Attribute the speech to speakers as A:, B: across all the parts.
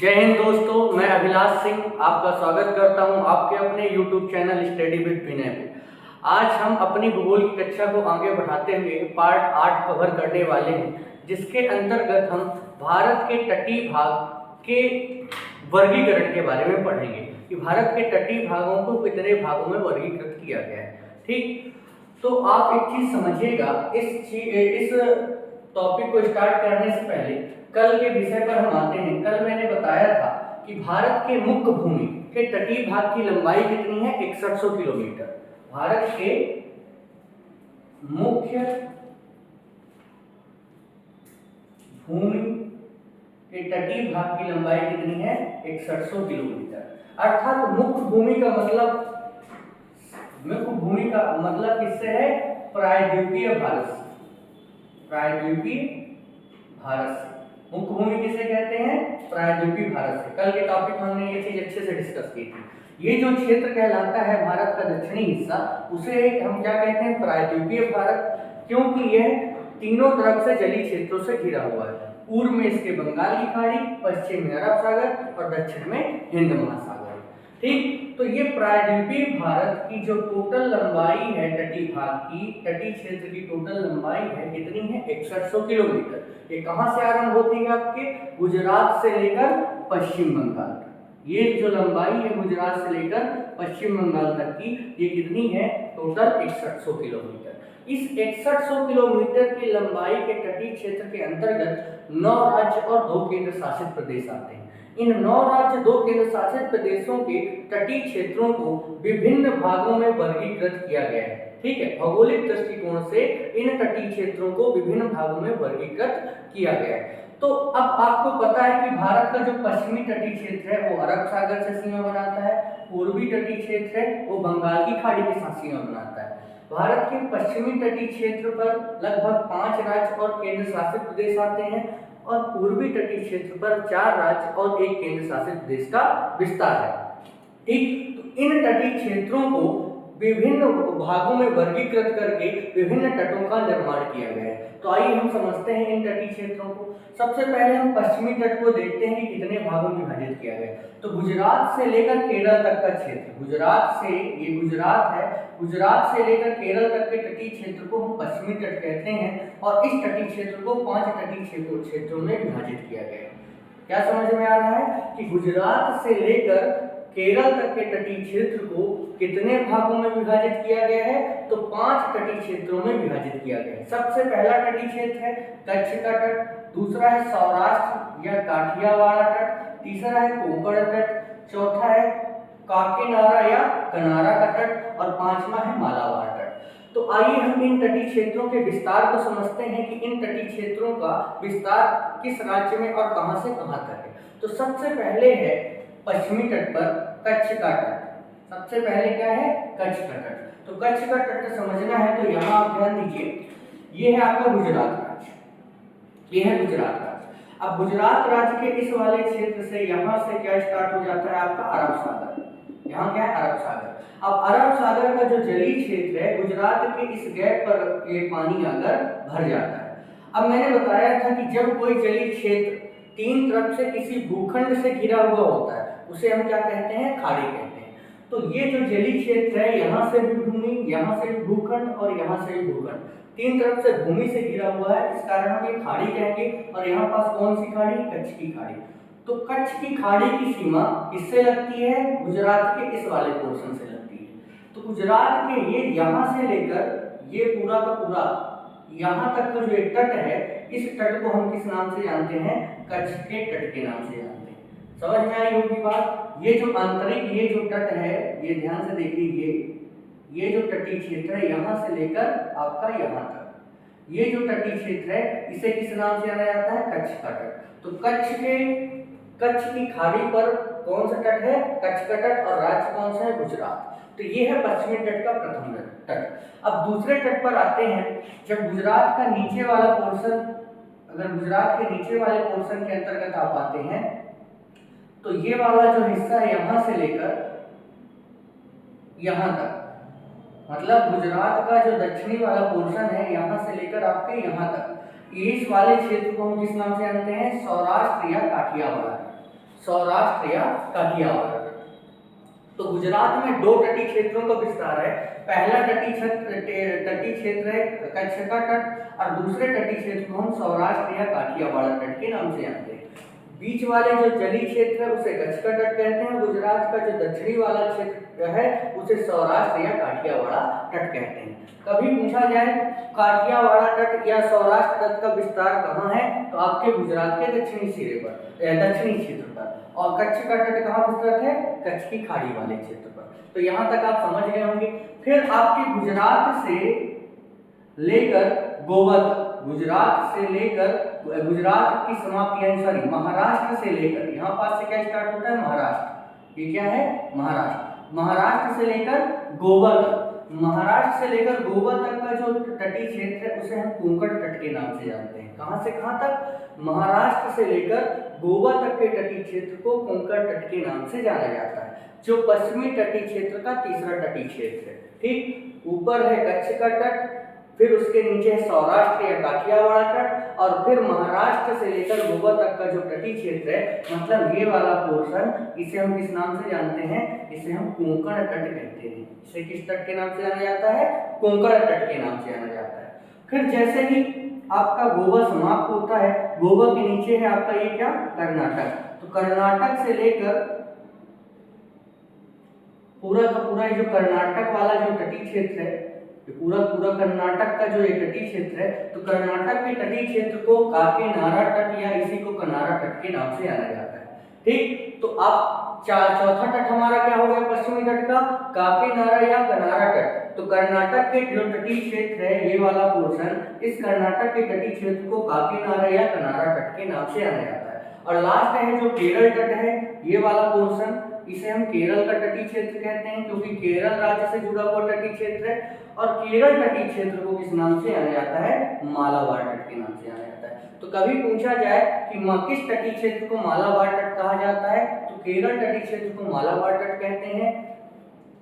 A: जय हिंद दोस्तों, मैं अभिलाष सिंह आपका स्वागत करता हूं आपके अपने YouTube चैनल स्टडी विद विनय पे। आज हम अपनी भूगोल की कक्षा को आगे बढ़ाते हुए पार्ट 8 कवर करने वाले हैं, जिसके अंतर्गत हम भारत के तटीय भाग के वर्गीकरण के बारे में पढ़ेंगे कि भारत के तटीय भागों को कितने भागों में वर्गीकृत किया गया है। ठीक, तो आप एक चीज समझिएगा, इस टॉपिक को स्टार्ट करने से पहले कल के विषय पर हम आते हैं। कल मैंने बताया था कि भारत के मुख्य भूमि के तटीय भाग की लंबाई कितनी है, 6100 किलोमीटर। भारत के मुख्य भूमि के तटीय भाग की लंबाई कितनी है, 6100 किलोमीटर। अर्थात मुख्य भूमि का मतलब किससे है, प्रायद्वीपीय भारत से। प्रायद्वीपीय भारत से मुख्य भूमि किसे कहते हैं, प्रायद्वीपीय भारत से। कल के टॉपिक हमने ये चीज अच्छे से डिस्कस की थी। ये जो क्षेत्र कहलाता है भारत का दक्षिणी हिस्सा, उसे हम क्या कहते हैं, प्रायद्वीपीय भारत, क्योंकि यह तीनों तरफ से जलीय क्षेत्रों से घिरा हुआ है। पूर्व में इसके बंगाल की खाड़ी, पश्चिम में अरब सागर और दक्षिण में हिंद महासागर। ठीक, तो ये प्रायद्वीपीय भारत की जो टोटल लंबाई है तटीय भाग की, तटीय क्षेत्र की टोटल लंबाई है कितनी है, 6100 किलोमीटर। ये कहां से आरंभ होती है, आपके गुजरात से लेकर पश्चिम बंगाल तक। ये जो लंबाई है गुजरात से लेकर पश्चिम बंगाल तक की, ये कितनी है, टोटल 6100 किलोमीटर। इस 6100 किलोमीटर की लंबाई के तटीय क्षेत्र के अंतर्गत 9 राज्य और 2 केंद्र शासित प्रदेश आते हैं। इन 9 राज्य 2 केंद्र शासित प्रदेशों के तटीय क्षेत्रों को विभिन्न भागों में वर्गीकृत किया गया है। ठीक है, भौगोलिक दृष्टिकोण से इन तटीय क्षेत्रों को विभिन्न भागों में वर्गीकृत किया गया है। तो अब आपको पता है कि भारत का जो पश्चिमी तटीय क्षेत्र है वो अरब सागर से सीमा बनाता है, पूर्वी तटीय क्षेत्र है वो बंगाल की खाड़ी के साथ सीमा बनाता है। भारत के पश्चिमी तटीय क्षेत्र पर लगभग 5 राज्य और केंद्र शासित प्रदेश आते हैं और पूर्वी तटीय क्षेत्र पर 4 राज्य और 1 केंद्र शासित प्रदेश का विस्तार है। ठीक, तो इन तटीय क्षेत्रों को विभिन्न भागों में वर्गीकृत करके विभिन्न तटों का निर्माण किया गया है। तो आइए हम समझते हैं इन तटीय क्षेत्रों को। सबसे पहले हम पश्चिमी तट को देखते हैं कि कितने भागों में विभाजित किया गया है। तो गुजरात से लेकर केरल तक का क्षेत्र, ये गुजरात है, गुजरात से लेकर केरल तक के तटीय क्षेत्र को हम पश्चिमी तट कहते हैं और इस तटीय क्षेत्र को 5 तटीय क्षेत्रों में विभाजित किया गया है। क्या समझ में आ रहा है कि गुजरात से लेकर केरल तक के तटीय क्षेत्र को कितने भागों में विभाजित किया गया है, तो 5 तटीय क्षेत्रों में विभाजित किया गया है। सबसे पहला तटीय क्षेत्र है कच्छ का तट, दूसरा है सौराष्ट्र या काठियावाड़ तट, तीसरा है कोंकण तट, चौथा है काकीनाडा या कनारा का तट और 5वां है मालाबार तट। तो आइए हम इन तटीय क्षेत्रों के विस्तार को समझते हैं कि इन तटीय क्षेत्रों का विस्तार किस राज्य में और कहां से कहां तक है। तो सबसे पहले है पश्चिमी तट पर कच्छ का तट। सबसे पहले क्या है, कच्छ का तट। तो कच्छ का तट समझना है तो यहाँ आप ध्यान दीजिए, ये है आपका गुजरात राज्य, ये है गुजरात राज्य। अब गुजरात राज्य के इस वाले क्षेत्र से यहाँ से क्या स्टार्ट हो जाता है, आपका अरब सागर। यहाँ क्या है, अरब सागर। अब अरब सागर का जो जलीय क्षेत्र है, गुजरात के इस गैप पर ये पानी आकर भर जाता है। अब मैंने बताया था कि जब कोई जलीय क्षेत्र 3 तरफ से किसी भूखंड से घिरा हुआ होता है, उसे हम क्या कहते हैं, खाड़ी कहते हैं। तो ये जो जलीय क्षेत्र है, यहाँ से भी भूमि, यहाँ से भी भूखंड और यहाँ से भी भूखंड, 3 तरफ से भूमि से घिरा हुआ है, इस कारण हम ये खाड़ी कहेंगे। और यहाँ पास कौन सी खाड़ी, कच्छ की खाड़ी। तो कच्छ की खाड़ी की सीमा किससे लगती है, गुजरात के इस वाले पोर्शन से लगती है। तो गुजरात के ये यहाँ से लेकर ये पूरा का पूरा यहाँ तक का जो एक तट है, इस तट को हम किस नाम से जानते हैं, कच्छ के तट के नाम से जानते हैं। समझ में आई होगी बात। ये जो आंतरिक ये जो तट है, ये ध्यान से देखिए, ये जो तटीय क्षेत्र है यहाँ से लेकर आपका यहाँ तक, ये जो तटीय क्षेत्र है इसे किस नाम से जाना जाता है, कच्छ का तट। तो कच्छ की खाड़ी पर कौन सा तट है, कच्छ का तट, और राज्य कौन सा है, गुजरात। तो ये है पश्चिमी तट का प्रथम तट। अब दूसरे तट पर आते हैं। जब गुजरात का नीचे वाला पोर्शन, अगर गुजरात के नीचे वाले पोर्शन के अंतर्गत आप आते हैं, तो ये वाला जो हिस्सा है यहाँ से लेकर यहाँ तक, मतलब गुजरात का जो दक्षिणी वाला पोर्शन है यहाँ से लेकर आपके यहाँ तक, इस वाले क्षेत्र को हम किस नाम से जानते हैं, सौराष्ट्र या काठियावाड़। सौराष्ट्र या काठियावाड़ तट। तो गुजरात में दो तटीय क्षेत्रों का विस्तार है। पहला तटीय क्षेत्र है कच्छ का तट और दूसरे तटीय क्षेत्र को हम सौराष्ट्र या काठियावाड़ तट के नाम से जानते हैं। बीच वाले जो जलीय क्षेत्र है उसे कच्छ का तट कहते हैं। गुजरात का जो दक्षिणी वाला क्षेत्र है उसे सौराष्ट्र या काठियावाड़ तट कहते हैं। कभी पूछा जाए काठियावाड़ तट या सौराष्ट्र तट का विस्तार कहाँ है, तो आपके गुजरात के दक्षिणी सिरे पर, दक्षिणी क्षेत्र पर। और कच्छ का तट कहाँ विस्तृत है, कच्छ की खाड़ी वाले क्षेत्र पर। तो यहाँ तक आप समझ गए होंगे। फिर आपके गुजरात से लेकर गोवा तक, गुजरात से लेकर गुजरात की समाप्ति यानी सॉरी महाराष्ट्र से लेकर, यहाँ पास से क्या स्टार्ट होता है, महाराष्ट्र। ये क्या है, महाराष्ट्र। महाराष्ट्र से लेकर गोवा तक, महाराष्ट्र से लेकर गोवा तक का जो तटीय क्षेत्र है उसे हम कोंकण तट के नाम से जानते हैं। कहां से कहां तक, महाराष्ट्र से लेकर गोवा तक के तटीय क्षेत्र को कोंकण तट के नाम से जाना जाता है, जो पश्चिमी तटीय क्षेत्र का तीसरा तटीय क्षेत्र है। ठीक, ऊपर है कच्छ का तट, फिर उसके नीचे है सौराष्ट्र या काठियावाड़ तट, और फिर महाराष्ट्र से लेकर गोवा तक का जो तटीय क्षेत्र है, मतलब ये वाला पोर्शन, इसे हम किस नाम से जानते हैं, इसे हम कोंकण तट कहते हैं। इसे किस तट के नाम से जाना जाता है, कोंकण तट के नाम से जाना जाता है। फिर जैसे ही आपका गोवा समाप्त होता है, गोवा के नीचे है आपका ये क्या, कर्नाटक। तो कर्नाटक से लेकर पूरा का पूरा जो कर्नाटक वाला जो तटीय क्षेत्र है, पूरा कर्नाटक का जो ये तटीय क्षेत्र है, तो कर्नाटक के तटीय क्षेत्र को काकीनाडा तट या इसी को कनारा तट के नाम से जाना जाता है। ठीक, तो अब चौथा तट हमारा क्या हो गया, पश्चिमी तट का काकीनाडा या कनारा तट। तो कर्नाटक के जो तटीय क्षेत्र है ये वाला पोर्शन, इस कर्नाटक के तटीय क्षेत्र को काकीनाडा या कनारा तट के नाम से जाना जाता है। और लास्ट है जो केरल तट है, ये वाला पोर्शन, इसे हम केरल का तटीय क्षेत्र कहते हैं, क्योंकि केरल राज्य से जुड़ा हुआ तटीय क्षेत्र है। और केरल तटीय क्षेत्र को किस नाम से जाना जाता है, मालाबार तट के नाम से जाना जाता है। तो कभी पूछा जाए कि किस तटीय क्षेत्र को मालाबार तट कहा जाता है, तो केरल तटीय क्षेत्र को मालाबार तट कहते हैं,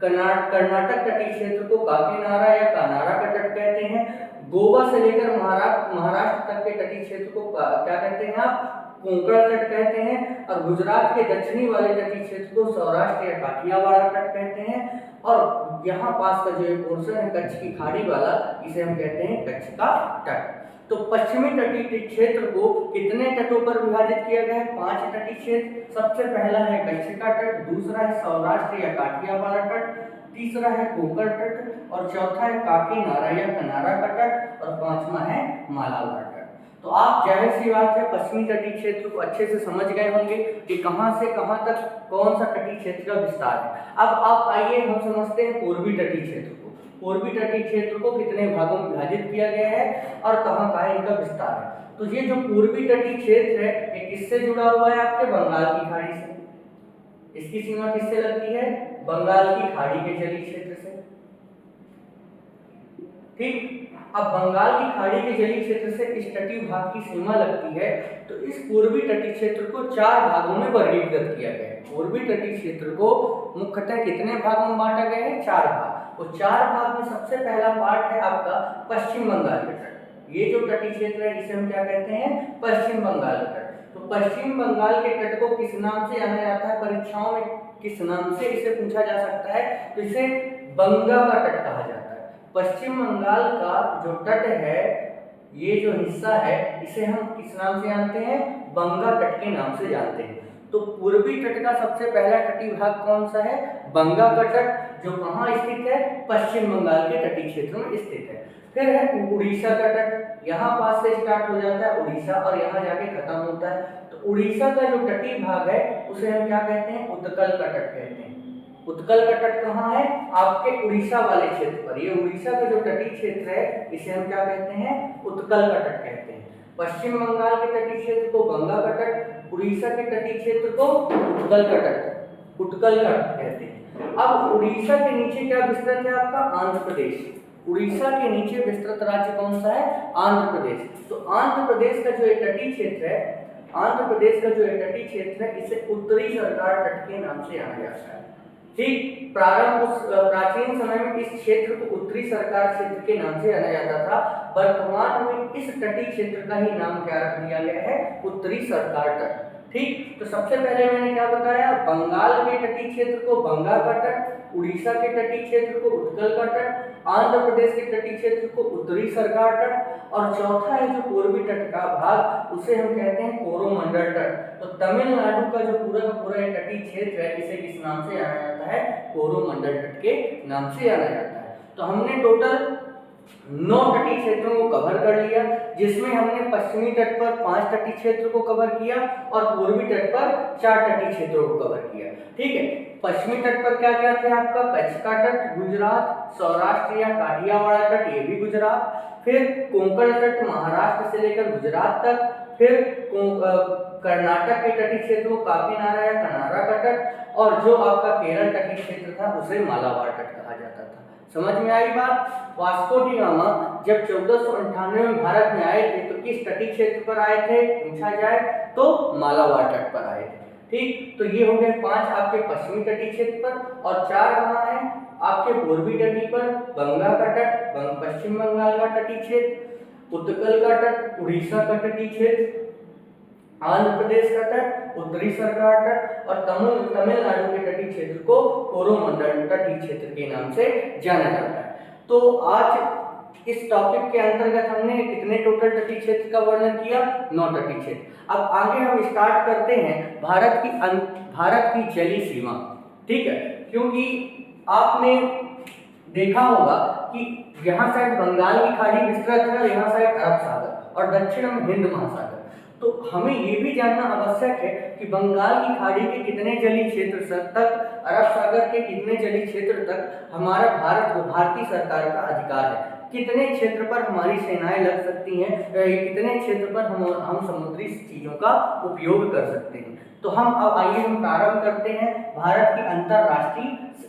A: कर्नाटक तटीय क्षेत्र को काकीनाडा या कानारा का तट कहते हैं, गोवा से लेकर महाराष्ट्र तक के तटीय क्षेत्र को क्या कहते हैं आप, कोंकण तट कहते हैं, और गुजरात के दक्षिणी वाले तटीय क्षेत्र को सौराष्ट्र या काठियावाड़ तट कहते हैं। और यहाँ पास का जो पोर्शन है कच्छ की खाड़ी वाला, इसे हम कहते हैं कच्छ का तट। तो पश्चिमी तटीय क्षेत्र को कितने तटों पर विभाजित किया गया है, 5 तटीय क्षेत्र। सबसे पहला है कच्छ का तट, दूसरा है सौराष्ट्र या काठियावाड़ तट, तीसरा है कोंकण तट, और चौथा है काकीनाडा या कनारा का तट, और पांचवा है मालाबार तट। तो आप जाहिर सी बात है पश्चिमी तटीय क्षेत्र को अच्छे से समझ गए होंगे कि कहां से कहां तक कौन सा तटीय क्षेत्र का विस्तार है। अब आप आइए हम समझते हैं पूर्वी तटीय क्षेत्र को। पूर्वी तटीय क्षेत्र को कितने भागों में विभाजित किया गया है और कहां इनका विस्तार है। तो ये जो पूर्वी तटीय क्षेत्र है ये किससे जुड़ा हुआ है, आपके बंगाल की खाड़ी से। इसकी सीमा किससे लगती है, बंगाल की खाड़ी के जलीय क्षेत्र से। ठीक, अब बंगाल की खाड़ी के जलीय क्षेत्र से इस तटीय भाग की सीमा लगती है। तो इस पूर्वी तटीय क्षेत्र को 4 भागों में वर्गीकृत किया गया है। पूर्वी तटीय क्षेत्र को मुख्यतः कितने भागों में बांटा गया है, 4 भाग। तो 4 भाग में सबसे पहला पार्ट है आपका पश्चिम बंगाल का तट। ये जो तटीय क्षेत्र है इसे हम क्या कहते हैं, पश्चिम बंगाल का तट। तो पश्चिम बंगाल के तट को किस नाम से जाना जाता है, परीक्षाओं में किस नाम से इसे पूछा जा सकता है, तो इसे बंगा का तट कहा जाता है। पश्चिम बंगाल का जो तट है, ये जो हिस्सा है, इसे हम किस नाम से जानते हैं, बंगा तट के नाम से जानते हैं। तो पूर्वी तट का सबसे पहला तटीय भाग कौन सा है, बंगा का तट, जो कहाँ स्थित है, पश्चिम बंगाल के तटीय क्षेत्र में स्थित है। फिर है उड़ीसा का तट, यहाँ पास से स्टार्ट हो जाता है उड़ीसा और यहाँ जाके खत्म होता है। तो उड़ीसा का जो तटीय भाग है उसे हम क्या कहते हैं, उत्कल का तट कहते हैं। उत्कल का तट कहाँ है, आपके उड़ीसा वाले क्षेत्र पर। ये उड़ीसा का जो तटीय क्षेत्र है इसे हम क्या कहते हैं, उत्कल का तट कहते हैं। पश्चिम बंगाल के तटीय क्षेत्र को बंगा का तट, उड़ीसा के तटीय क्षेत्र को उत्कल का तट, उत्कल का तट कहते हैं। अब उड़ीसा के नीचे क्या विस्तृत है आपका, आंध्र प्रदेश। उड़ीसा के नीचे विस्तृत राज्य कौन सा है, आंध्र प्रदेश। तो आंध्र प्रदेश का जो ये तटीय क्षेत्र है, आंध्र प्रदेश का जो ये तटीय क्षेत्र है, इसे उत्तरी सरकार तट के नाम से जाना जाता है। ठीक, प्राचीन समय में इस क्षेत्र को उत्तरी सरकार क्षेत्र के नाम से जाना जाता था। वर्तमान में इस तटीय क्षेत्र का ही नाम क्या रख दिया गया है, उत्तरी सरकार तट। ठीक, तो सबसे पहले मैंने क्या बताया, बंगाल के तटीय क्षेत्र को बंगा का तट, उड़ीसा के तटीय क्षेत्र को उत्कल का तट, आंध्र प्रदेश के तटीय क्षेत्र को उत्तरी सरकार तट, और चौथा है जो पूर्वी तट का भाग उसे हम कहते हैं कोरोमंडल तट। तो तमिलनाडु का जो पूरा का पूरा तटीय क्षेत्र है इसे किस नाम से जाना जाता है, कोरोमंडल तट के नाम से जाना जाता है। तो हमने टोटल 9 तटीय क्षेत्रों को कवर कर लिया, जिसमें हमने पश्चिमी तट पर 5 तटीय क्षेत्र को कवर किया और पूर्वी तट पर 4 तटीय क्षेत्रों को कवर किया। ठीक है, पश्चिमी तट पर क्या क्या थे आपका, कच्छ का तट गुजरात, सौराष्ट्र या काठियावाड़ तट ये भी गुजरात, फिर कोंकण तट महाराष्ट्र से लेकर गुजरात तक, फिर कर्नाटक के तटीय क्षेत्र को काकीनाडा या कनारा का तट, और जो आपका केरल तटीय क्षेत्र था उसे मालाबार तट कहा जाता था। समझ में आई बात। वास्को डी गामा जब 1498 में भारत में आए थे तो किस तटीय क्षेत्र पर आए थे पूछा जाए तो मालाबार तट पर आए थे। ठीक, तो ये हो गए 5 आपके पश्चिमी तटीय क्षेत्र पर, और 4 कहाँ है आपके पूर्वी तटीय पर, गंगा का तट, पश्चिम बंगाल का तटीय क्षेत्र, उत्कल का तट, उड़ीसा का तटीय क्षेत्र, आंध्र प्रदेश का तट, उत्तरी सरकार तट, और तमिलनाडु के तटीय क्षेत्र को कोरोमंडल तटीय क्षेत्र के नाम से जाना जाता है। तो आज इस टॉपिक के अंतर्गत हमने कितने टोटल तटीय क्षेत्र का वर्णन किया, 9 तटीय क्षेत्र। अब आगे हम स्टार्ट करते हैं भारत की जलीय सीमा। ठीक है, क्योंकि आपने देखा होगा कि यहाँ साइड बंगाल की खाड़ी विस्तृत है और यहाँ साइड अरब सागर और दक्षिण में हिंद महासागर। तो हमें ये भी जानना आवश्यक है कि बंगाल की खाड़ी के कितने जलीय क्षेत्र तक, अरब सागर के कितने जलीय क्षेत्र तक हमारा भारतीय सरकार का अधिकार है, कितने क्षेत्र पर हमारी सेनाएं लग सकती हैं, कितने क्षेत्र पर हम समुद्री चीजों का उपयोग कर सकते हैं। तो अब आइए हम प्रारंभ करते हैं भारत की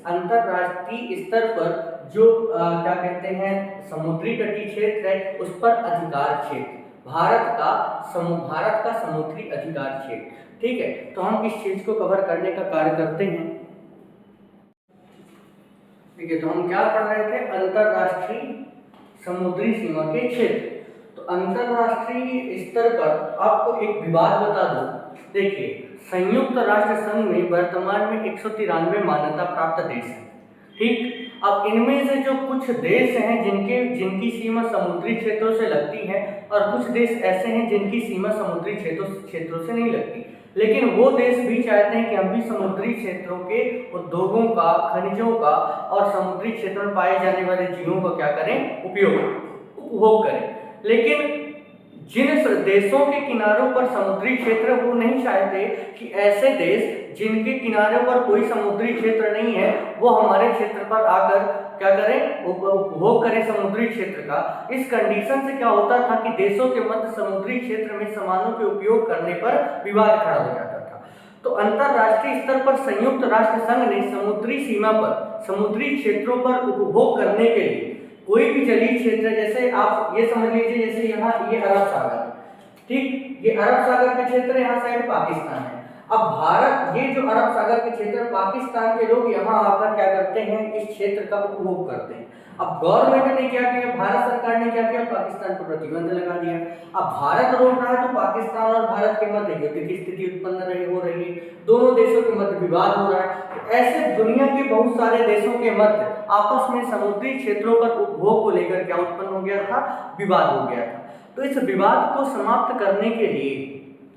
A: अंतरराष्ट्रीय स्तर पर जो क्या कहते हैं समुद्री तटीय क्षेत्र है उस पर अधिकार क्षेत्र, भारत का समुद्री अधिकार क्षेत्र। ठीक है, तो हम इस चीज को कवर करने का कार्य करते हैं। ठीक है, तो हम क्या पढ़ रहे थे, अंतरराष्ट्रीय समुद्री सीमा के क्षेत्र। तो अंतरराष्ट्रीय स्तर पर आपको एक विवाद बता दूं, देखिए संयुक्त राष्ट्र संघ में वर्तमान में 193 मान्यता प्राप्त देश हैं। ठीक, अब इनमें से जो कुछ देश हैं जिनकी सीमा समुद्री क्षेत्रों से लगती है और कुछ देश ऐसे हैं जिनकी सीमा समुद्री क्षेत्रों से नहीं लगती, लेकिन वो देश भी चाहते हैं कि हम भी समुद्री क्षेत्रों के उद्योगों का, खनिजों का और समुद्री क्षेत्र में पाए जाने वाले जीवों का क्या करें, उपभोग करें। लेकिन जिन देशों के किनारों पर समुद्री क्षेत्र, वो नहीं चाहते कि ऐसे देश जिनके किनारों पर कोई समुद्री क्षेत्र नहीं है वो हमारे क्षेत्र पर आकर क्या करें, उपभोग करें समुद्री क्षेत्र का। इस कंडीशन से क्या होता था कि देशों के मध्य समुद्री क्षेत्र में सामानों के उपयोग करने पर विवाद खड़ा हो जाता था। तो अंतरराष्ट्रीय स्तर पर संयुक्त राष्ट्र संघ ने समुद्री सीमा पर, समुद्री क्षेत्रों पर उपभोग करने के लिए कोई भी जलीय क्षेत्र, जैसे आप ये समझ लीजिए जैसे यहाँ ये अरब सागर, ठीक, ये अरब सागर का क्षेत्र, यहाँ साइड पाकिस्तान है। अब भारत, ये जो अरब सागर के क्षेत्र, पाकिस्तान के लोग यहाँ आकर क्या करते हैं, इस क्षेत्र का उपभोग करते हैं। अब गवर्नमेंट ने क्या किया, भारत सरकार ने क्या किया, पाकिस्तान पर प्रतिबंध लगा दिया। अब भारत रोक रहा है तो पाकिस्तान और भारत के मध्य युद्ध की स्थिति उत्पन्न हो रही है, दोनों देशों के मध्य विवाद हो रहा है। तो ऐसे दुनिया के बहुत सारे देशों के मध्य आपस में समुद्री क्षेत्रों पर उपभोग को लेकर क्या उत्पन्न हो गया था, विवाद हो गया था। तो इस विवाद को समाप्त करने के लिए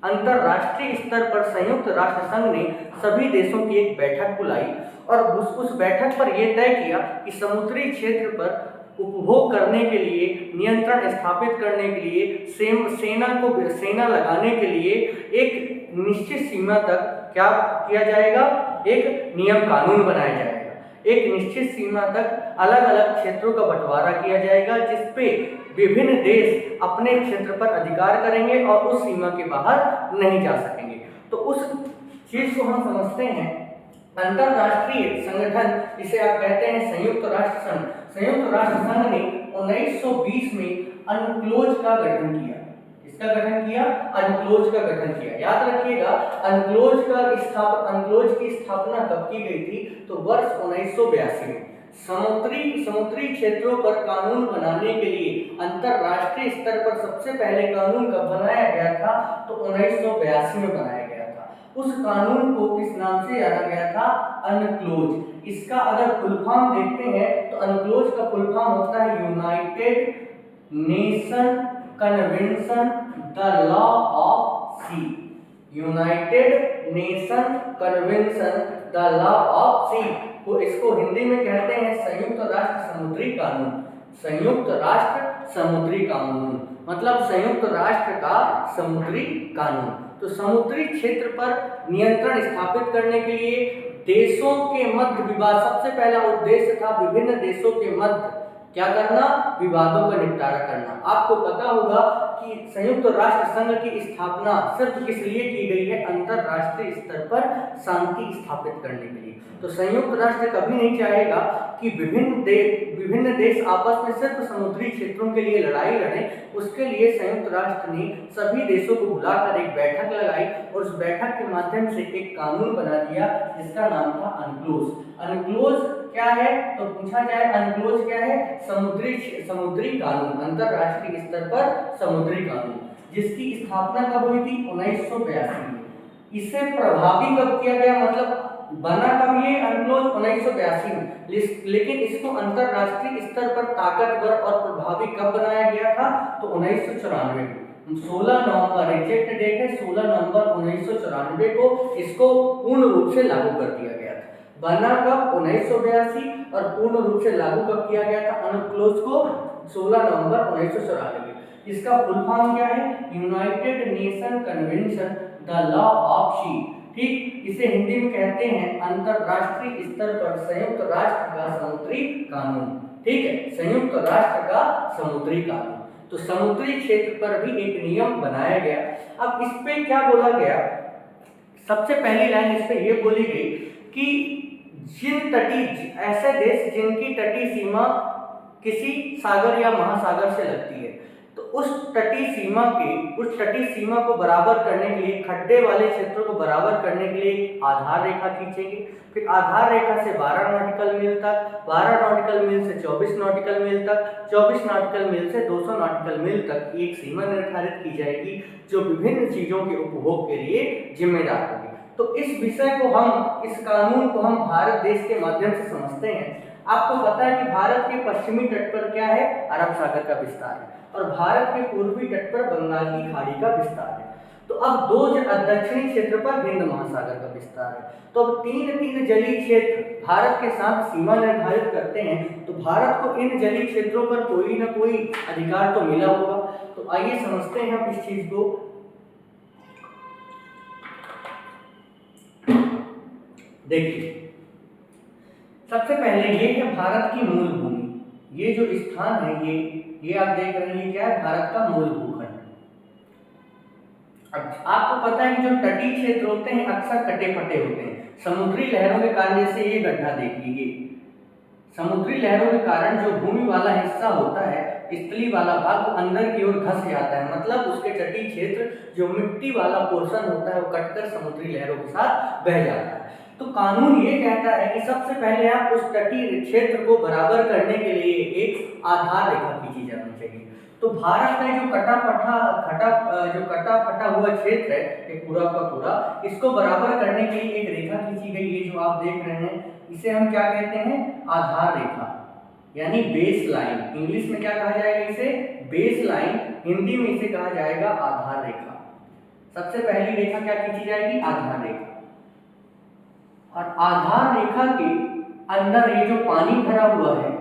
A: अंतरराष्ट्रीय स्तर पर संयुक्त राष्ट्र संघ ने सभी देशों की एक बैठक बुलाई और उस बैठक पर यह तय किया कि समुद्री क्षेत्र पर उपभोग करने के लिए, नियंत्रण स्थापित करने के लिए, सेना लगाने के लिए एक निश्चित सीमा तक क्या किया जाएगा, एक नियम कानून बनाया जाएगा। एक निश्चित सीमा तक अलग अलग क्षेत्रों का बंटवारा किया जाएगा जिसपे विभिन्न देश अपने क्षेत्र पर अधिकार करेंगे और उस सीमा के बाहर नहीं जा सकेंगे। तो उस चीज को हम समझते हैं अंतरराष्ट्रीय संगठन, जिसे आप कहते हैं संयुक्त राष्ट्र संघ। संयुक्त राष्ट्र संघ ने 1920 में अनक्लोज का गठन किया। इसका गठन किया, अनक्लोज का गठन किया। याद रखिएगा अनक्लोज की स्थापना कब की गई थी, तो वर्ष 1982 में। समुद्री क्षेत्रों पर कानून बनाने के लिए अंतरराष्ट्रीय स्तर पर सबसे पहले कानून कब बनाया गया था, तो 1982 में बनाया गया था। उस कानून को किस नाम से जाना गया था? अनक्लोज। इसका अगर फुल फॉर्म देखते हैं तो अनक्लोज का फुल फॉर्म होता है United Nation Convention the law of sea. United Nation Convention the law of sea को इसको हिंदी में कहते हैं संयुक्त राष्ट्र समुद्री कानून। संयुक्त राष्ट्र समुद्री कानून मतलब संयुक्त राष्ट्र का समुद्री कानून। तो समुद्री क्षेत्र पर नियंत्रण स्थापित करने के लिए देशों के मध्य विवाद, सबसे पहला उद्देश्य था विभिन्न देशों के मध्य क्या करना? विवादों का निपटारा करना। आपको पता होगा कि संयुक्त राष्ट्र संघ की स्थापना सिर्फ किस लिए की गई है? अंतरराष्ट्रीय स्तर पर शांति स्थापित करने के लिए। तो संयुक्त राष्ट्र कभी नहीं चाहेगा कि विभिन्न देश आपस में सिर्फ समुद्री क्षेत्रों के लिए लड़ाई लड़ें। उसके लिए संयुक्त राष्ट्र ने सभी देशों को बुलाकर एक बैठक लगाई और उस बैठक के माध्यम से एक कानून बना दिया जिसका नाम था अनक्लोज। अनक्लोज क्या है तो पूछा जाए, अनक्लोज क्या है? समुद्री कानून, अंतरराष्ट्रीय स्तर पर समुद्री कानून, जिसकी स्थापना कब हुई थी? 1982 में। इसे प्रभावी कब किया गया? मतलब बना कब ये अनक्लोज? 1982 में। लेकिन इसको अंतरराष्ट्रीय स्तर पर ताकतवर और प्रभावी कब बनाया गया था? तो 1994 में। 16 नवंबर एग्जैक्ट डेट है, 16 नवंबर 1994 को इसको पूर्ण रूप से लागू कर दिया गया था। बना कब? 1982 और पूर्ण रूप से लागू कब किया गया था अनक्लोज को? 16 नवंबर 1994। इसका फुल फॉर्म क्या है? United Nation Convention the law of sea. ठीक, इसे हिंदी में कहते हैं अंतरराष्ट्रीय स्तर पर संयुक्त राष्ट्र का समुद्री कानून। ठीक है, संयुक्त राष्ट्र का समुद्री कानून। तो समुद्री क्षेत्र पर भी एक नियम बनाया गया। अब इस पे क्या बोला गया? सबसे पहली लाइन इस पे ये बोली गई कि ऐसे देश जिनकी तटीय सीमा किसी सागर या महासागर से लगती है, तो उस तटीय सीमा को बराबर करने के लिए, खड्डे वाले क्षेत्रों को बराबर करने के लिए आधार रेखा खींचेंगे। फिर आधार रेखा से 12 नॉटिकल मील तक, 12 नॉटिकल मील से 24 नॉटिकल मील तक, 24 नॉटिकल मील से 200 नॉटिकल मील तक एक सीमा निर्धारित की जाएगी जो विभिन्न चीजों के उपभोग के लिए जिम्मेदार होगी। तो इस विषय को इस कानून को हम भारत देश के माध्यम से समझते हैं। आपको पता है कि भारत के पश्चिमी तट पर क्या है? अरब सागर का विस्तार है और भारत के पूर्वी तट पर बंगाल की खाड़ी का विस्तार है। तो अब दक्षिणी क्षेत्र पर हिंद महासागर का विस्तार है। तो अब तीन जलीय क्षेत्र भारत के साथ सीमा निर्धारित करते हैं। तो भारत को इन जलीय क्षेत्रों पर कोई ना कोई अधिकार तो मिला होगा। तो आइए समझते हैं हम इस चीज को। देखिए, सबसे पहले ये है भारत की मूल भूमि। ये जो स्थान है ये आप देख रहे हैं क्या है? भारत का मूल भूखंड। अब आपको पता है कि जो तटीय क्षेत्र होते हैं अक्सर कटे फटे होते हैं समुद्री लहरों के कारण। जैसे ये गड्ढा देखिए, समुद्री लहरों के कारण जो भूमि वाला हिस्सा होता है, स्थली वाला भाग अंदर की ओर धंस जाता है। मतलब उसके तटीय क्षेत्र जो मिट्टी वाला पोर्शन होता है वो कटकर समुद्री लहरों के साथ बह जाता है। तो कानून ये कहता है कि सबसे पहले आप उस तटीय क्षेत्र को बराबर करने के लिए एक आधार रेखा खींची जानी चाहिए। तो भारत में जो कटा फटा हुआ क्षेत्र है ये पूरा का पूरा, इसको बराबर करने के लिए एक रेखा खींची गई है जो आप देख रहे हैं। इसे हम क्या कहते हैं? आधार रेखा, यानी बेस लाइन। इंग्लिश में क्या कहा जाएगा इसे? Base line. हिंदी में इसे कहा जाएगा आधार रेखा। सबसे पहली रेखा क्या खींची जाएगी? आधार रेखा। और आधार रेखा के अंदर ये जो पानी भरा हुआ है,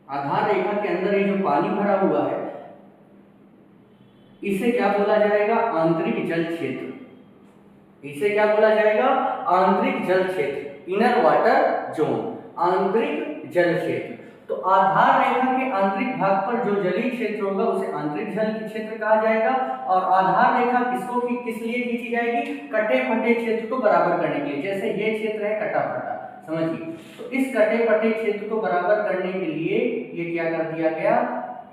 A: आधार रेखा के अंदर ये जो पानी भरा हुआ है, इसे क्या बोला जाएगा? आंतरिक जल क्षेत्र। इसे क्या बोला जाएगा? आंतरिक जल क्षेत्र, इनर वाटर जोन, आंतरिक जल क्षेत्र। तो आधार रेखा के आंतरिक भाग पर जो जलीय क्षेत्र होगा उसे आंतरिक जल क्षेत्र कहा जाएगा। और आधार रेखा किस लिए खींची जाएगी? कटे फटे क्षेत्र को बराबर करने के लिए। जैसे ये क्षेत्र है कटा फटा, समझिए, तो इस कटे फटे क्षेत्र को बराबर करने के लिए ये क्या कर दिया गया?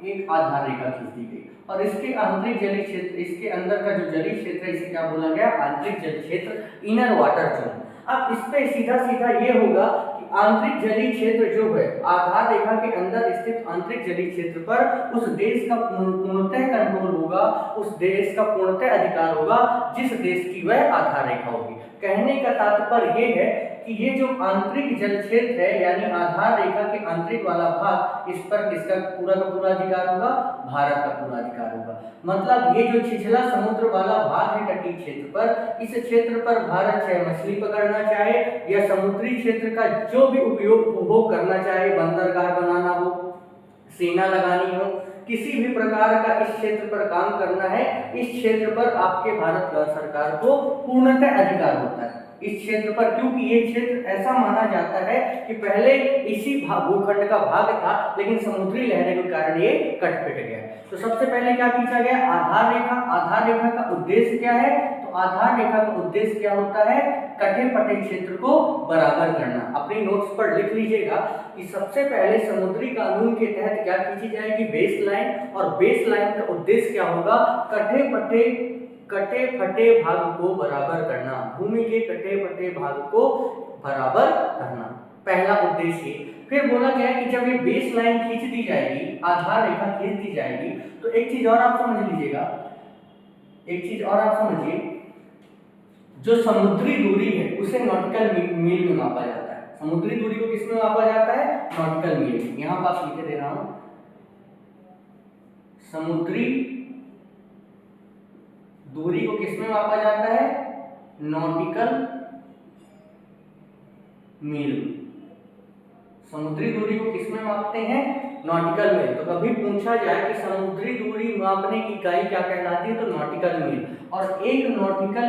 A: एक आधार रेखा खींच दी गई। और इसके आंतरिक जलीय क्षेत्र, इसके अंदर का जो जलीय क्षेत्र है इसे क्या बोला गया? आंतरिक जल क्षेत्र, इनर वाटर जोन। अब इस पे सीधा सीधा ये होगा कि आंतरिक जलीय क्षेत्र जो है, आधार रेखा के अंदर स्थित आंतरिक जलीय क्षेत्र पर उस देश का पूर्णतः कंट्रोल होगा, उस देश का पूर्णतः अधिकार होगा जिस देश की वह आधार रेखा होगी। कहने का तात्पर्य ये है कि ये जो आंतरिक जल क्षेत्र है यानी आधार रेखा के आंतरिक वाला भाग, इस पर किसका पूरा का पूरा अधिकार होगा? भारत का पूरा अधिकार होगा। मतलब ये जो छिछला समुद्र वाला भाग है तटीय क्षेत्र पर, इस क्षेत्र पर भारत चाहे मछली पकड़ना चाहे या समुद्री क्षेत्र का जो भी उपभोग करना चाहे, बंदरगाह बनाना हो, सेना लगानी हो, किसी भी प्रकार का इस क्षेत्र पर काम करना है, इस क्षेत्र पर आपके भारत सरकार को पूर्णतः अधिकार होता है इस क्षेत्र पर, क्योंकि ये क्षेत्र ऐसा माना जाता है कि पहले इसी भूखंड का भाग था, लेकिन समुद्री लहरों के कारण ये कट पिट गया। तो सबसे पहले क्या खींचा गया? आधार रेखा। आधार रेखा का उद्देश्य क्या है? तो आधार रेखा का उद्देश्य क्या होता है? कटे पटे क्षेत्र को बराबर करना। अपनी नोट्स पर लिख लीजिएगा कि सबसे पहले समुद्री कानून के तहत क्या खींची जाएगी? Base line. और बेस लाइन का उद्देश्य क्या होगा? कटे फटे भाग को बराबर करना, भूमि के कटे फटे भाग को बराबर करना, पहला उद्देश्य। फिर बोला गया कि जब ये बेस लाइन खींच दी जाएगी, आधार रेखा खींच दी जाएगी, तो एक चीज और आप समझ लीजिएगा, एक चीज और आप समझिए, जो समुद्री दूरी है उसे नॉटिकल मील में मापा जाता है। समुद्री दूरी को किसमें मापा जाता है? नॉटिकल मील में। यहां पास लिख दे रहा हूं, समुद्री दूरी को किसमें मापा जाता है? नॉटिकल मील। समुद्री दूरी को किसमें मापते हैं? नॉटिकल मील। तो कभी पूछा जाए कि समुद्री दूरी मापने की इकाई क्या कहलाती है, तो नॉटिकल मील। और एक नॉटिकल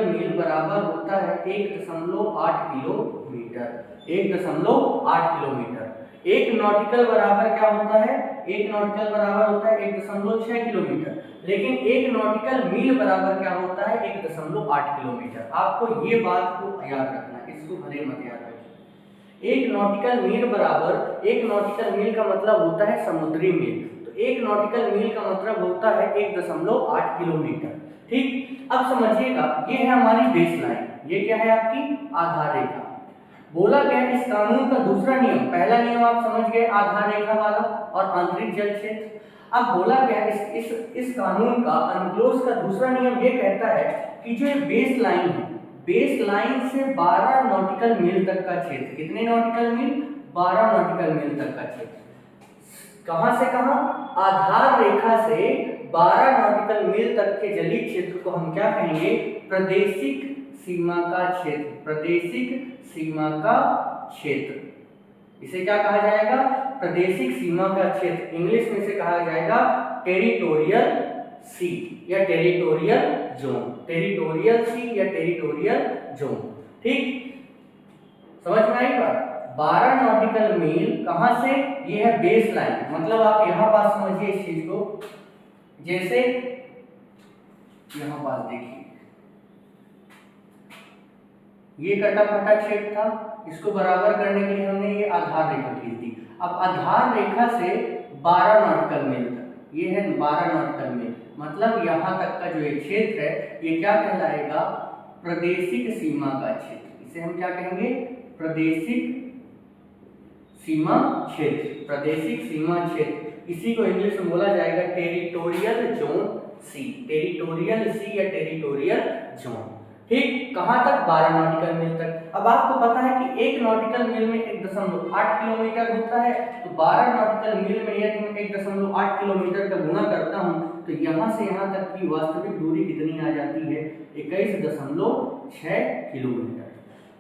A: मील बराबर होता है 1.8 किलोमीटर। 1.8 किलोमीटर। एक नॉटिकल बराबर क्या होता है? एक नॉटिकल बराबर होता है 1.6 किलोमीटर, लेकिन एक नॉटिकल मील बराबर क्या होता है? 1.8 किलोमीटर। आपको ये बात को याद रखना, इसको भले मत याद रखिए। एक नॉटिकल मील बराबर, एक नॉटिकल मील का मतलब होता है समुद्री मील, तो एक नॉटिकल मील का मतलब होता है 1.8 किलोमीटर। ठीक, अब समझिएगा, ये है हमारी बेस लाइन, ये क्या है? आपकी आधार रेखा। बोला गया इस कानून का दूसरा नियम, पहला नियम आप समझ गए आधार रेखा वाला और आंतरिक जल क्षेत्र। अब बोला गया इस कानून का अनुक्लोज का दूसरा नियम ये कहता है कि जो बेस लाइन है, बेस लाइन से 12 नॉटिकल मील तक का क्षेत्र, कितने नॉटिकल मील? 12 नॉटिकल मील तक का क्षेत्र। कहां से कहां? आधार रेखा से 12 नॉटिकल मील तक के जलीय क्षेत्र को हम क्या कहेंगे? प्रादेशिक सीमा का क्षेत्र। प्रादेशिक सीमा का क्षेत्र, इसे क्या कहा जाएगा? प्रादेशिक सीमा का क्षेत्र। इंग्लिश में इसे कहा जाएगा टेरिटोरियल सी या टेरिटोरियल जोन। टेरिटोरियल सी या टेरिटोरियल जोन। ठीक, समझ में आई बात? 12 नॉटिकल मील कहां से? ये है बेस लाइन। मतलब आप यहां पास समझिए इस चीज को, जैसे यहां पास देखिए, ये कटा फटा क्षेत्र था, इसको बराबर करने के लिए हमने ये आधार रेखा खींच दी। अब आधार रेखा से 12 नॉटिकल मील तक, ये है 12 नॉटिकल मील, मतलब यहाँ तक का जो ये क्षेत्र है, ये क्या कहलाएगा? प्रादेशिक सीमा का क्षेत्र। इसे हम क्या कहेंगे? प्रादेशिक सीमा क्षेत्र। प्रादेशिक सीमा क्षेत्र, इसी को इंग्लिश में बोला जाएगा टेरिटोरियल जोन सी। टेरिटोरियल सी या टेरिटोरियल जोन। ठीक, कहां तक? 12 नॉटिकल मील तक। अब आपको पता है कि एक नॉटिकल मील में 1.8 किलोमीटर होता है, तो 12 नॉटिकल मील में यदि मैं 1.8 किलोमीटर का गुणा करता हूं, तो यहां से यहां तक की वास्तविक दूरी कितनी आ जाती है? 21.6 किलोमीटर।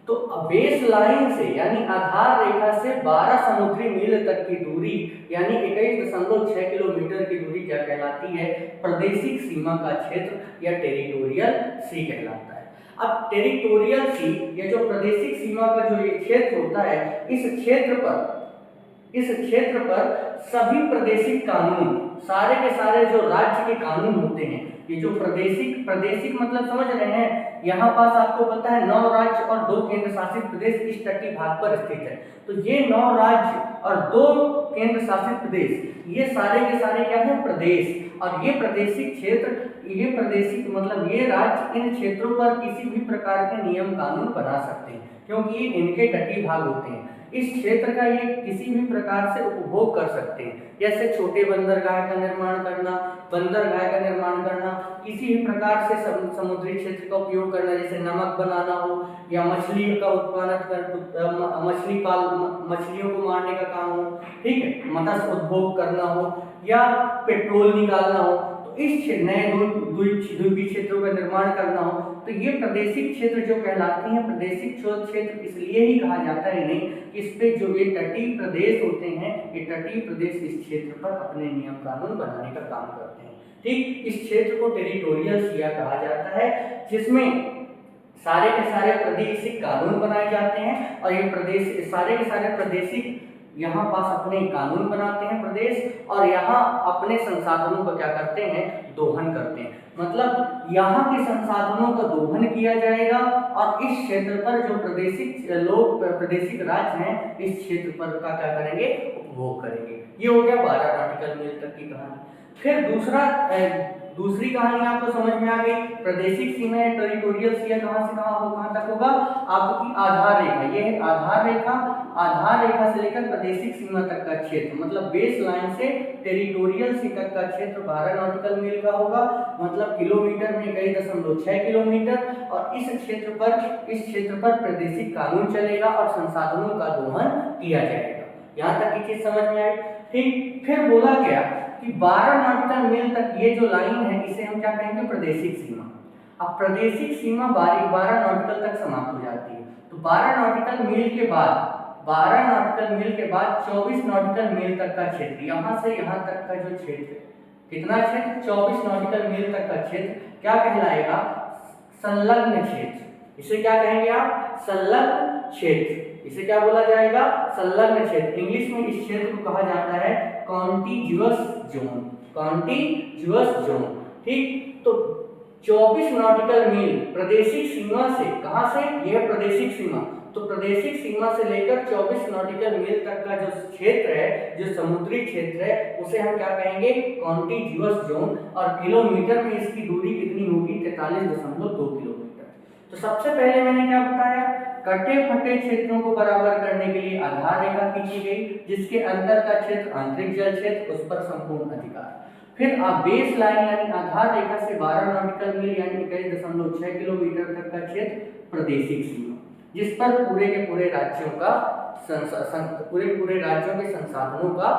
A: तो बेस लाइन से यानी आधार रेखा से 12 समुद्री मील तक की दूरी यानी 21.6 किलोमीटर की दूरी क्या कहलाती है? प्रादेशिक सीमा का क्षेत्र या टेरिटोरियल सी कहलाता है। अब टेरिटोरियल सी या जो प्रादेशिक सीमा का जो ये क्षेत्र होता है, इस क्षेत्र पर सभी प्रादेशिक कानून, सारे के सारे जो राज्य के कानून होते हैं, ये जो प्रादेशिक मतलब समझ रहे हैं, यहाँ पास आपको पता है 9 राज्य और 2 केंद्र शासित प्रदेश इस तटीय भाग पर स्थित है। तो ये 9 राज्य और 2 केंद्र शासित प्रदेश, ये सारे के सारे क्या है प्रदेश, और ये प्रादेशिक क्षेत्र, ये प्रादेशिक मतलब ये राज्य इन क्षेत्रों पर किसी भी प्रकार के नियम कानून बना सकते हैं, क्योंकि ये इनके तटीय भाग होते हैं। इस क्षेत्र का ये किसी भी प्रकार से उपभोग कर सकते हैं, जैसे छोटे बंदरगाह का निर्माण करना, बंदरगाह का निर्माण करना, किसी भी प्रकार से समुद्री क्षेत्र का उपयोग करना, जैसे नमक बनाना हो या मछली का उत्पादन कर मछलियों को मारने का काम हो, ठीक है, मत्स्य उद्योग करना हो या पेट्रोल निकालना हो, तो इस नए द्वीपीय क्षेत्रों का निर्माण करना हो, तो ये प्रादेशिक क्षेत्र जो कहलाते हैं, प्रादेशिक क्षेत्र इसलिए ही कहा जाता है नहीं कि इस पे जो ये तटीय प्रदेश होते हैं, ये तटीय प्रदेश इस क्षेत्र पर अपने नियम कानून बनाने का काम करते हैं। ठीक, इस क्षेत्र को टेरिटोरियल एरिया कहा जाता है, जिसमें सारे के सारे प्रादेशिक कानून बनाए जाते हैं, और ये प्रदेश सारे के सारे प्रादेशिक यहाँ पास अपने कानून बनाते हैं प्रदेश, और यहाँ अपने संसाधनों का क्या करते हैं, दोहन करते हैं। मतलब यहाँ के संसाधनों का दोहन किया जाएगा, और इस क्षेत्र पर जो प्रादेशिक राज्य हैं, इस क्षेत्र पर का क्या करेंगे, उपभोग करेंगे। ये हो गया 12 नॉटिकल मील तक की कहानी। फिर दूसरी कहानी आपको समझ में आ गई। प्रादेशिक सीमा या टेरिटोरियल एरिया कहाँ तक होगा, आपकी आधार रेखा, ये है आधार रेखा, आधार रेखा से लेकर प्रादेशिक सीमा तक का क्षेत्र, मतलब बेस लाइन से टेरिटोरियल सीमा का क्षेत्र 12 नॉटिकल मील का होगा, मतलब किलोमीटर में 1.6 किलोमीटर, और इस क्षेत्र पर प्रादेशिक कानून चलेगा और संसाधनों का दोहन किया जाएगा। यहाँ तक की चीज समझ में आई। ठीक, फिर बोला गया कि 12 नॉटिकल मील तक ये जो लाइन है, इसे हम क्या कहेंगे, प्रादेशिक सीमा। अब प्रादेशिक सीमा 12 नॉटिकल तक समाप्त हो जाती है, तो 12 नॉटिकल मील के बाद 24 नॉटिकल मील तक का क्षेत्र, यहाँ से यहाँ तक का जो क्षेत्र, कितना क्षेत्र, 24 नॉटिकल मील तक का क्षेत्र क्या कहलाएगा, संलग्न क्षेत्र। इसे क्या कहेंगे आप, संलग्न क्षेत्र। इसे क्या बोला जाएगा, संलग्न क्षेत्र। इंग्लिश में इस क्षेत्र को कहा जाता है कॉन्टिग्युअस जोन, कॉन्टिग्युअस जोन। ठीक, तो 24 नॉटिकल मील प्रादेशिक सीमा से, कहां से, यह प्रादेशिक सीमा, तो प्रादेशिक सीमा से लेकर 24 नॉटिकल मील तक का जो क्षेत्र है, जो समुद्री क्षेत्र है, उसे हम क्या कहेंगे, कॉन्टिग्युअस जोन, और किलोमीटर में इसकी दूरी कितनी होगी, 43.2 किलोमीटर। तो सबसे पहले मैंने क्या बताया, कटे फटे क्षेत्रों को बराबर करने के लिए आधार रेखा खींची गई, जिसके अंदर का क्षेत्र आंतरिक जल क्षेत्र, उस पर संपूर्ण अधिकार। फिर आप बेस लाइन यानी आधार रेखा से 12 नॉटिकल मील यानी 21.6 किलोमीटर तक का क्षेत्र प्रादेशिक सीमा, जिस पर पूरे के पूरे राज्यों के संसाधनों का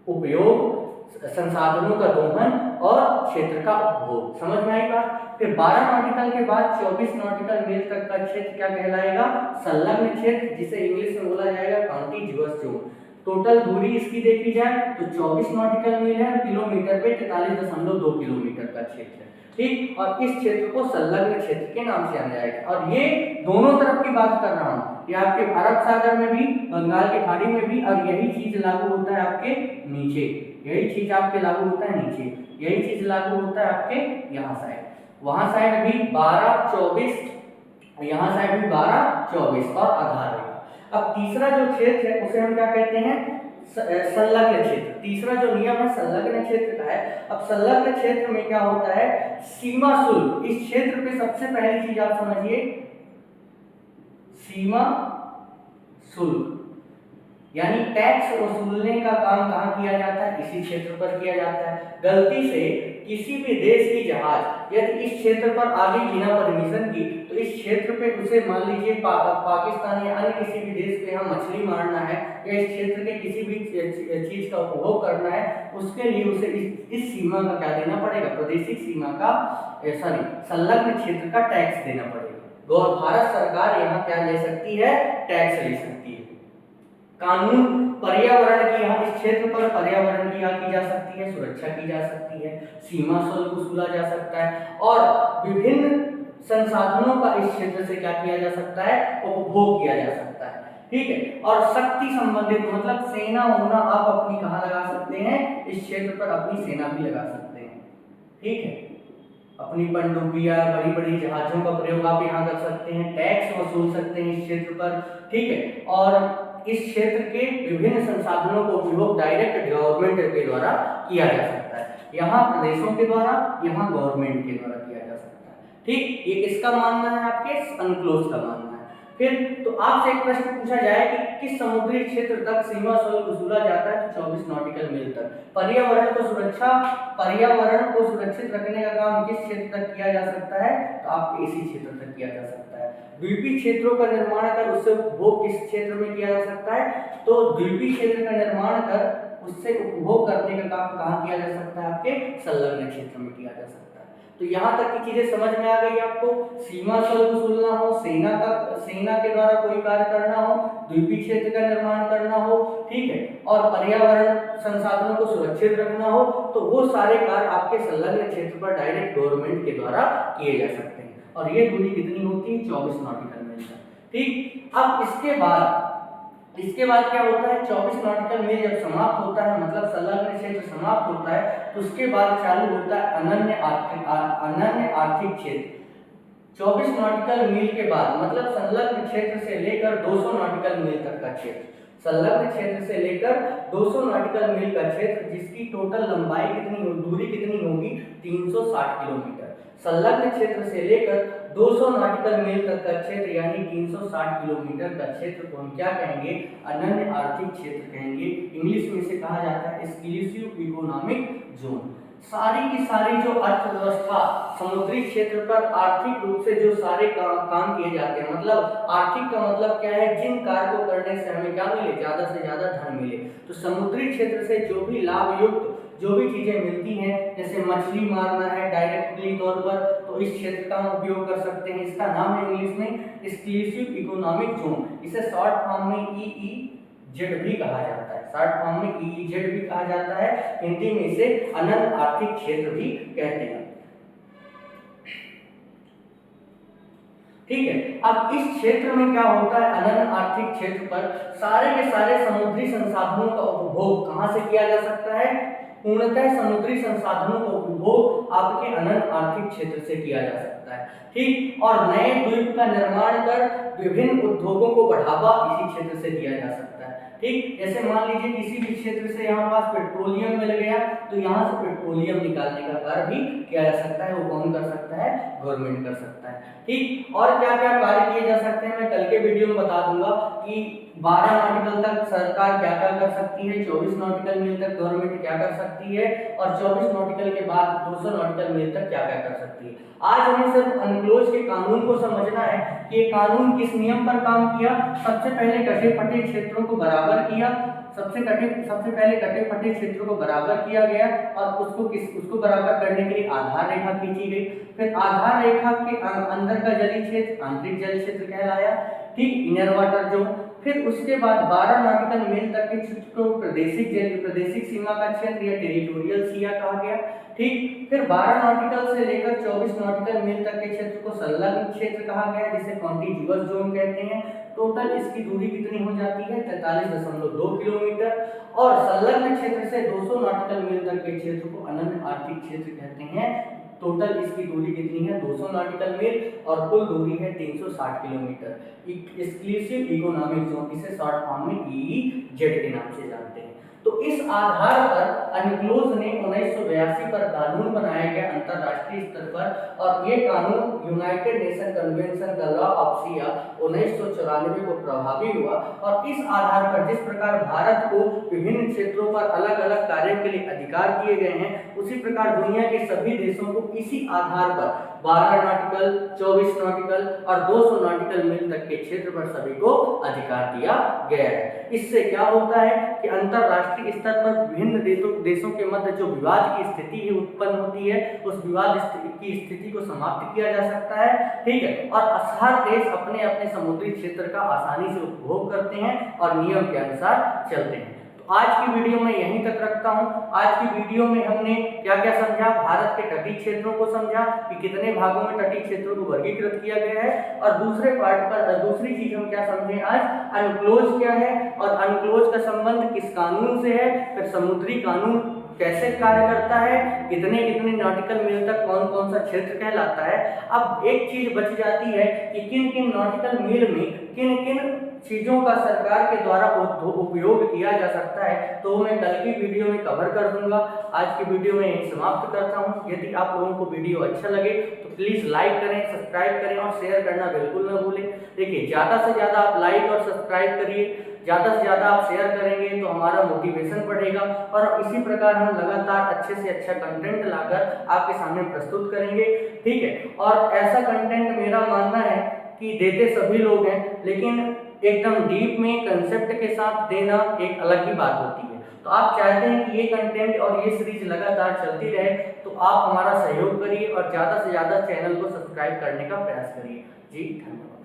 A: उपयोग, संसाधनों का दोहन और क्षेत्र का उपभोग। समझ में आई बात। फिर 12 नॉटिकल के बाद 24 नॉटिकल मील तक का क्षेत्र क्या कहलाएगा, संलग्न क्षेत्र, जिसे इंग्लिश में बोला जाएगा कॉन्टिग्युअस जोन। टोटल दूरी इसकी देखी जाए तो 24 नॉटिकल मील है, किलोमीटर पे 43.2 किलोमीटर का क्षेत्र है। ठीक, और इस क्षेत्र को संलग्न क्षेत्र के नाम से जाना जाएगा। और ये दोनों तरफ की बात कर रहा हूँ, ये आपके अरब सागर में भी, बंगाल की खाड़ी में भी, और यही चीज लागू होता है आपके नीचे, यही चीज आपके लागू होता है नीचे, यही चीज लागू होता है आपके यहाँ साइड, वहां साइड भी 12-24, यहाँ साइड भी 12-24 और आधार रेखा। अब तीसरा जो क्षेत्र है उसे हम क्या कहते हैं, संलग्न क्षेत्र। तीसरा जो नियम है संलग्न क्षेत्र का है। अब संलग्न क्षेत्र में क्या होता है, सीमा शुल्क। इस क्षेत्र पे सबसे पहली चीज आप समझिए, सीमा शुल्क यानी टैक्स वसूलने का काम कहाँ किया जाता है, इसी क्षेत्र पर किया जाता है। गलती से किसी भी देश की जहाज यदि इस क्षेत्र पर आ गई बिना परमिशन की, तो इस क्षेत्र पे उसे मान लीजिए पाकिस्तान या अन्य किसी भी देश पे हम मछली मारना है या इस क्षेत्र के किसी भी चीज का उपभोग करना है, उसके लिए उसे इस सीमा का क्या देना पड़ेगा, प्रादेशिक सीमा का संलग्न क्षेत्र का टैक्स देना पड़ेगा। और भारत सरकार यहाँ क्या ले सकती है, टैक्स ले सकती है। कानून पर्यावरण की, यहाँ इस क्षेत्र पर पर्यावरण की की जा सकती है, सुरक्षा की जा सकती है, सीमा शुल्क वसूला जा सकता है, और विभिन्न संसाधनों का इस क्षेत्र से क्या किया जा सकता है, उपभोग किया जा सकता है। ठीक है, और शक्ति संबंधित मतलब सेना होना, आप अपनी कहाँ लगा सकते हैं, इस क्षेत्र पर अपनी सेना भी लगा सकते हैं। ठीक है, अपनी पनडुब्बियां, बड़ी बड़ी जहाजों का प्रयोग आप यहाँ कर सकते हैं, टैक्स वसूल सकते हैं इस क्षेत्र पर। ठीक है, और इस क्षेत्र के विभिन्न संसाधनों का उपयोग डायरेक्ट गवर्नमेंट के द्वारा किया जा सकता है। यहाँ प्रदेशों के द्वारा, यहाँ गवर्नमेंट के द्वारा किया जा सकता है। ठीक, ये किसका मानना है? आपके अनक्लोज का मानना है। फिर तो आपसे एक प्रश्न पूछा जाए कि किस समुद्री क्षेत्र तक सीमा शुल्क वसूला जाता है? तो 24 नॉटिकल मील तक। पर्यावरण को सुरक्षित रखने का काम किस क्षेत्र तक किया जा सकता है? तो आपके इसी क्षेत्र तक किया जा सकता है। द्वीपीय क्षेत्रों का निर्माण कर उससे उपभोग किस क्षेत्र में किया जा सकता है? तो द्वीपीय क्षेत्र का निर्माण कर उससे उपभोग करने का काम कहाँ किया जा सकता है? आपके संलग्न क्षेत्र में किया जा सकता है। तो यहाँ तक की चीजें समझ में आ गई आपको। सीमा शुल्क वसूलना हो, सेना के द्वारा कोई कार्य करना हो, द्वीपीय क्षेत्र का निर्माण करना हो, ठीक है, और पर्यावरण संसाधनों को सुरक्षित रखना हो, तो वो सारे कार्य आपके संलग्न क्षेत्र पर डायरेक्ट गवर्नमेंट के द्वारा किए जा सकते हैं। और ये दूरी कितनी होती है? 24 नॉटिकल मील तक। ठीक, अब इसके बाद क्या होता है? 24 नॉटिकल मील जब समाप्त होता है, मतलब संलग्न क्षेत्र समाप्त होता है, तो उसके बाद चालू होता है अनन्य आर्थिक क्षेत्र। 24 नॉटिकल मील के बाद, मतलब संलग्न क्षेत्र से लेकर 200 नॉटिकल मील तक का क्षेत्र, संलग्न क्षेत्र से लेकर 200 नॉटिकल मील का क्षेत्र, जिसकी टोटल लंबाई कितनी हो, दूरी कितनी होगी? 360 किलोमीटर। संलग्न क्षेत्र से लेकर 200 नॉटिकल मील तक का क्षेत्र यानी 360 किलोमीटर का क्षेत्र को हम क्या कहेंगे? अनन्य आर्थिक क्षेत्र कहेंगे। इंग्लिश में इसे कहा जाता है एक्सक्लूसिव इकोनॉमिक जोन। सारी की सारी जो अर्थव्यवस्था समुद्री क्षेत्र पर आर्थिक रूप से जो सारे काम किए जाते हैं, मतलब आर्थिक का मतलब क्या है? जिन कार्य को करने से हमें क्या मिले? ज्यादा से ज्यादा धन मिले। तो समुद्री क्षेत्र से जो भी लाभ युक्त जो भी चीजें मिलती हैं, जैसे मछली मारना है डायरेक्टली तौर पर, तो इस क्षेत्र का हम उपयोग कर सकते हैं। इसका नाम है इंग्लिश में एक्सक्लूसिव इकोनॉमिक जोन। इसे शॉर्ट फॉर्म में EEZ भी कहा जाता है। शॉर्ट फॉर्म में EEZ भी कहा जाता है। हिंदी में इसे अनंत आर्थिक क्षेत्र भी कहते हैं। ठीक है, अब इस क्षेत्र में क्या होता है? अनंत आर्थिक क्षेत्र पर सारे के सारे समुद्री संसाधनों का उपभोग कहां से किया जा सकता है? पूर्णतः समुद्री संसाधनों का उपभोग आपके अनंत आर्थिक क्षेत्र से किया जा सकता है। ठीक, और नए द्वीप का निर्माण कर विभिन्न उद्योगों को बढ़ावा इसी क्षेत्र से दिया जा सकता है। ठीक, जैसे मान लीजिए किसी भी क्षेत्र से यहाँ पास पेट्रोलियम मिल गया, तो यहाँ से पेट्रोलियम निकालने का कार्य भी किया जा सकता है। वो कौन कर सकता है? गवर्नमेंट कर सकता है। ठीक, और क्या क्या कार्य किए जा सकते हैं मैं कल के वीडियो में बता दूंगा कि 12 नॉटिकल तक सरकार क्या क्या कर सकती है, 24 नॉटिकल मील तक गवर्नमेंट क्या कर सकती है, और 24 नॉटिकल के बाद 200 नॉटिकल मील तक क्या क्या कर सकती है। आज हमें सिर्फ अनक्लोज के कानून को समझना है कि ये कानून किस नियम पर काम किया। सबसे पहले कटे फटे क्षेत्रों को बराबर किया, सबसे पहले कटे फटे क्षेत्रों को बराबर किया गया, और उसको बराबर करने के लिए आधार रेखा खींची गई। फिर आधार रेखा के अंदर का जलीय क्षेत्र आंतरिक जल क्षेत्र कहलाया। ठीक, इनर वाटर जोन। फिर उसके बाद 12 नॉटिकल मील तक के क्षेत्र को प्रादेशिक सीमा का क्षेत्र या टेरिटोरियल सीमा कहा गया। ठीक, फिर 12 नॉटिकल से लेकर 24 नॉटिकल मील तक के क्षेत्र को संलग्न क्षेत्र कहा गया, जिसे कॉन्टिग्युअस जोन कहते हैं। टोटल इसकी दूरी कितनी हो जाती है? 43.2 किलोमीटर। और संलग्न क्षेत्र से 200 नॉटिकल मील तक के क्षेत्र को अनन्य आर्थिक क्षेत्र कहते हैं। टोटल इसकी दूरी कितनी है? 200 नॉटिकल मील, और कुल दूरी है 360 किलोमीटर। एक्सक्लूसिव इकोनॉमिक जोन, इसे शॉर्ट फॉर्म में EEZ के नाम से जानते हैं। तो इस आधार पर अनक्लोज ने 1982 पर कानून बनाया गया अंतरराष्ट्रीय स्तर पर, और ये कानून United Nation Convention the law of sea 1994 को प्रभावी हुआ। और इस आधार पर जिस प्रकार भारत को विभिन्न क्षेत्रों पर अलग अलग कार्यों के लिए अधिकार दिए गए हैं, उसी प्रकार दुनिया के सभी देशों को इसी आधार पर 12 नॉटिकल, 24 नॉटिकल और 200 नॉटिकल मील तक के क्षेत्र पर सभी को अधिकार दिया गया है। इससे क्या होता है कि अंतरराष्ट्रीय स्तर पर विभिन्न देशों के मध्य जो विवाद की स्थिति है उत्पन्न होती है, उस विवाद की स्थिति को समाप्त किया जा सकता है। ठीक है, और हर देश अपने अपने समुद्री क्षेत्र का आसानी से उपभोग करते हैं और नियम के अनुसार चलते हैं। आज की वीडियो में यहीं तक रखता हूं। आज की वीडियो में हमने क्या क्या समझा? भारत के तटीय क्षेत्रों को समझा कि कितने भागों में तटीय क्षेत्रों को वर्गीकृत किया गया है, और दूसरे पार्ट पर दूसरी चीज हम क्या समझे आज? अनक्लोज क्या है, और अनक्लोज का संबंध किस कानून से है, फिर समुद्री कानून कैसे कार्य करता है, कितने कितने नॉटिकल मील तक कौन कौन सा क्षेत्र कहलाता है। अब एक चीज बच जाती है कि किन किन नॉटिकल मील में किन किन चीज़ों का सरकार के द्वारा उपयोग किया जा सकता है तो मैं कल की वीडियो में कवर कर दूंगा। आज की वीडियो में यही समाप्त करता हूं। यदि आप लोगों को वीडियो अच्छा लगे तो प्लीज़ लाइक करें, सब्सक्राइब करें और शेयर करना बिल्कुल ना भूलें। देखिए, ज़्यादा से ज़्यादा आप लाइक और सब्सक्राइब करिए, ज़्यादा से ज़्यादा आप शेयर करेंगे तो हमारा मोटिवेशन बढ़ेगा और इसी प्रकार हम लगातार अच्छे से अच्छा कंटेंट लाकर आपके सामने प्रस्तुत करेंगे। ठीक है, और ऐसा कंटेंट मेरा मानना है कि देते सभी लोग हैं, लेकिन एकदम डीप में कंसेप्ट के साथ देना एक अलग ही बात होती है। तो आप चाहते हैं कि ये कंटेंट और ये सीरीज लगातार चलती रहे तो आप हमारा सहयोग करिए और ज़्यादा से ज़्यादा चैनल को सब्सक्राइब करने का प्रयास करिए। जी धन्यवाद।